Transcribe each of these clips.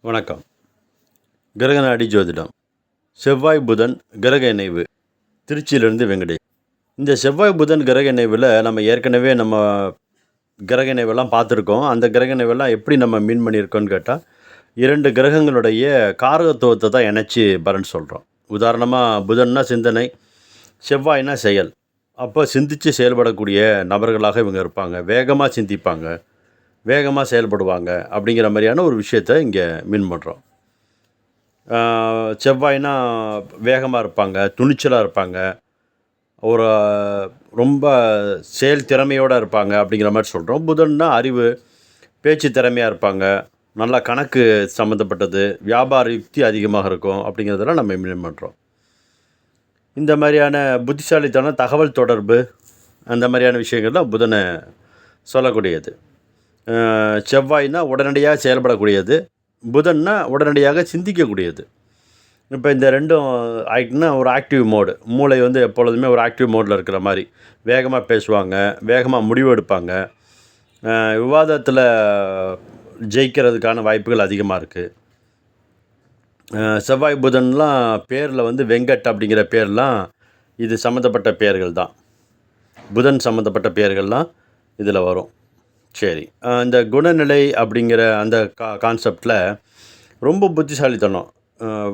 வணக்கம். கிரகநாடி ஜோதிடம். செவ்வாய் புதன் கிரக இணைவு. திருச்சியிலிருந்து வெங்கடேஷ். இந்த செவ்வாய் புதன் கிரக இணைவில் நம்ம ஏற்கனவே கிரக இணைவெல்லாம் பார்த்துருக்கோம். அந்த கிரக இணைவெல்லாம் எப்படி நம்ம மீன் பண்ணியிருக்கோன்னு கேட்டால், 2 கிரகங்களுடைய காரகத்துவத்தை தான் இணைச்சி பலன் சொல்கிறோம். உதாரணமாக புதன்னா சிந்தனை, செவ்வாய்னா செயல். அப்போ சிந்தித்து செயல்படக்கூடிய நபர்களாக இவங்க இருப்பாங்க. வேகமாக சிந்திப்பாங்க, வேகமாக செயல்படுவாங்க அப்படிங்கிற மாதிரியான ஒரு விஷயத்தை இங்கே மீன் பண்ணுறோம். செவ்வாய்னா வேகமாக இருப்பாங்க, துணிச்சலாக இருப்பாங்க, ஒரு ரொம்ப செயல் திறமையோடு இருப்பாங்க அப்படிங்கிற மாதிரி சொல்கிறோம். புதன்னா அறிவு, பேச்சு திறமையாக இருப்பாங்க, நல்லா கணக்கு சம்மந்தப்பட்டது, வியாபார யுக்தி அதிகமாக இருக்கும் அப்படிங்கிறதெல்லாம் நம்ம மீன் பண்ணுறோம். இந்த மாதிரியான புத்திசாலித்தனம், தகவல் தொடர்பு, அந்த மாதிரியான விஷயங்கள்லாம் புதனை சொல்லக்கூடியது. செவ்வாய்னா உடனடியாக செயல்படக்கூடியது, புதன்னா உடனடியாக சிந்திக்கக்கூடியது. இப்போ இந்த ரெண்டும் ஆகிட்டுனா ஒரு ஆக்டிவ் மோடு. மூளை வந்து எப்பொழுதுமே ஒரு ஆக்டிவ் மோடில் இருக்கிற மாதிரி வேகமாக பேசுவாங்க, வேகமாக முடிவு எடுப்பாங்க, விவாதத்தில் ஜெயிக்கிறதுக்கான வாய்ப்புகள் அதிகமாக இருக்குது. செவ்வாய் புதன்லாம் பேரில் வந்து வெங்கட் அப்படிங்கிற பேர்லாம் இது சம்மந்தப்பட்ட பேர்கள் தான். புதன் சம்மந்தப்பட்ட பேர்கள்லாம் இதில் வரும். சரி, இந்த குணநிலை அப்படிங்கிற அந்த கான்செப்டில் ரொம்ப புத்திசாலித்தனம்,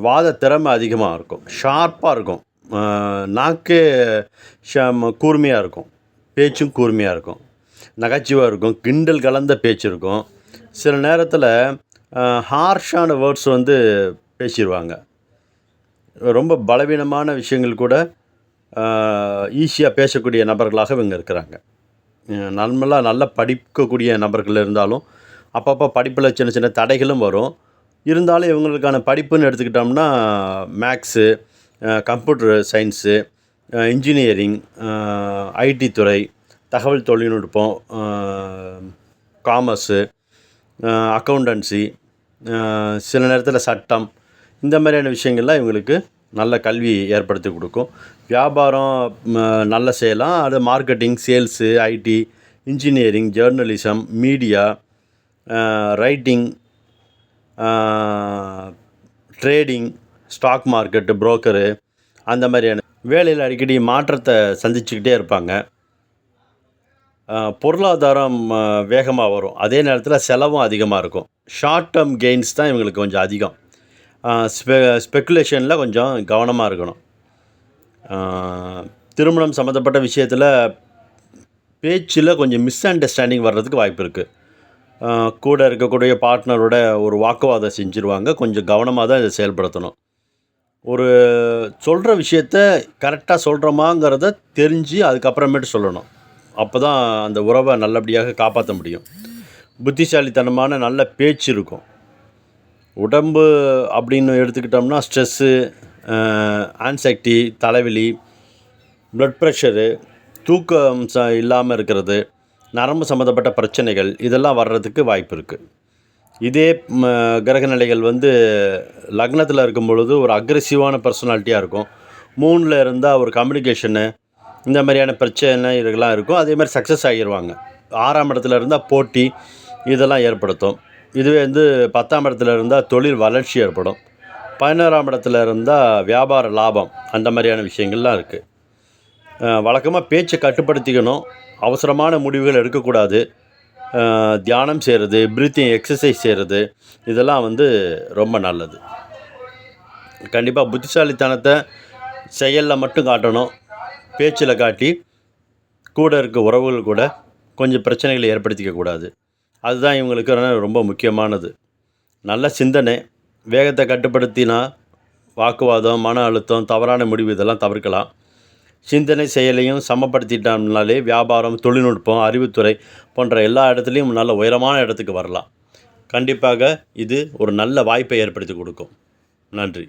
வாத திறமை அதிகமாக இருக்கும், ஷார்ப்பாக இருக்கும், நாக்கே கூர்மையாக இருக்கும், பேச்சும் கூர்மையாக இருக்கும், நகைச்சுவாக இருக்கும், கிண்டல் கலந்த பேச்சு இருக்கும். சில நேரத்தில் ஹார்ஷான வேர்ட்ஸ் வந்து பேசிடுவாங்க. ரொம்ப பலவீனமான விஷயங்கள் கூட ஈஸியாக பேசக்கூடிய நபர்களாக இவங்க இருக்கிறாங்க. நல்லா படிக்கக்கூடிய நபர்கள் இருந்தாலும் அப்பப்போ படிப்பில் சின்ன சின்ன தடைகளும் வரும். இருந்தாலும் இவங்களுக்கான படிப்புன்னு எடுத்துக்கிட்டோம்னா maths, computer science, engineering, IT துறை, தகவல் தொழில்நுட்பம், காமர்ஸு, அக்கௌண்டன்சி, சில நேரத்தில் சட்டம், இந்த மாதிரியான விஷயங்கள்லாம் இவங்களுக்கு நல்ல கல்வி ஏற்படுத்தி கொடுக்கும். வியாபாரம் நல்ல செய்யலாம். அது marketing, sales, IT, engineering, journalism, media, writing, trading, stock market, broker, அந்த மாதிரியான வேலையில் அடிக்கடி மாற்றத்தை சந்திச்சுக்கிட்டே இருப்பாங்க. பொருளாதாரம் வேகமாக வரும், அதே நேரத்தில் செலவும் அதிகமாக இருக்கும். ஷார்ட் டேர்ம் கெயின்ஸ் தான் இவங்களுக்கு கொஞ்சம் அதிகம். ஸ்பெக்குலேஷனில் கொஞ்சம் கவனமாக இருக்கணும். திருமணம் சம்மந்தப்பட்ட விஷயத்தில் பேச்சில் கொஞ்சம் மிஸ் அண்டர்ஸ்டாண்டிங் வர்றதுக்கு வாய்ப்பு இருக்குது. கூட இருக்கக்கூடிய பார்ட்னரோட ஒரு வாக்குவாதம் செஞ்சுருவாங்க. கொஞ்சம் கவனமாக தான் இதை செயல்படுத்தணும். ஒரு சொல்கிற விஷயத்த கரெக்டாக சொல்கிறோமாங்கிறத தெரிஞ்சு அதுக்கப்புறமேட்டு சொல்லணும். அப்போ தான் அந்த உறவை நல்லபடியாக காப்பாற்ற முடியும். புத்திசாலித்தனமான நல்ல பேச்சு இருக்கும். உடம்பு அப்படின்னு எடுத்துக்கிட்டோம்னா ஸ்ட்ரெஸ்ஸு, ஆன்சைட்டி, தலைவலி, ப்ளட் ப்ரெஷரு, தூக்கம் இல்லாமல் இருக்கிறது, நரம்பு சம்மந்தப்பட்ட பிரச்சனைகள், இதெல்லாம் வர்றதுக்கு வாய்ப்பு இருக்குது. இதே கிரகநிலைகள் வந்து லக்னத்தில் இருக்கும் பொழுது ஒரு அக்ரெசிவான பர்சனாலிட்டியாக இருக்கும். 3ல் இருந்தால் ஒரு கம்யூனிகேஷனு, இந்த மாதிரியான பிரச்சனை இதெல்லாம் இருக்கும். அதே மாதிரி சக்ஸஸ் ஆகிடுவாங்க. 6ஆம் இடத்துல இருந்தால் போட்டி, இதெல்லாம் ஏற்படுத்தும். இதுவே வந்து 10ஆம் இடத்துல இருந்தால் தொழில் வளர்ச்சி ஏற்படும். 11ஆம் இடத்துல இருந்தால் வியாபார லாபம், அந்த மாதிரியான விஷயங்கள்லாம் இருக்குது. வழக்கமாக பேச்சை கட்டுப்படுத்திக்கணும். அவசரமான முடிவுகள் எடுக்கக்கூடாது. தியானம் செய்கிறது, ப்ரீத்திங் எக்ஸசைஸ் செய்கிறது, இதெல்லாம் வந்து ரொம்ப நல்லது. கண்டிப்பாக புத்திசாலித்தனத்தை செயலில் மட்டும் காட்டணும். பேச்சில் காட்டி கூட இருக்க உறவுகள் கூட கொஞ்சம் பிரச்சனைகளை ஏற்படுத்திக்கக்கூடாது. அதுதான் இவங்களுக்கு ரொம்ப முக்கியமானது. நல்ல சிந்தனை, வேகத்தை கட்டுப்படுத்தினா வாக்குவாதம், மன அழுத்தம், தவறான முடிவு இதெல்லாம் தவிர்க்கலாம். சிந்தனை செயலையும் சமப்படுத்திட்டோம்னாலே வியாபாரம், தொழில்நுட்பம், அறிவுத்துறை போன்ற எல்லா இடத்துலையும் நல்ல உயரமான இடத்துக்கு வரலாம். கண்டிப்பாக இது ஒரு நல்ல வாய்ப்பை ஏற்படுத்தி கொடுக்கும். நன்றி.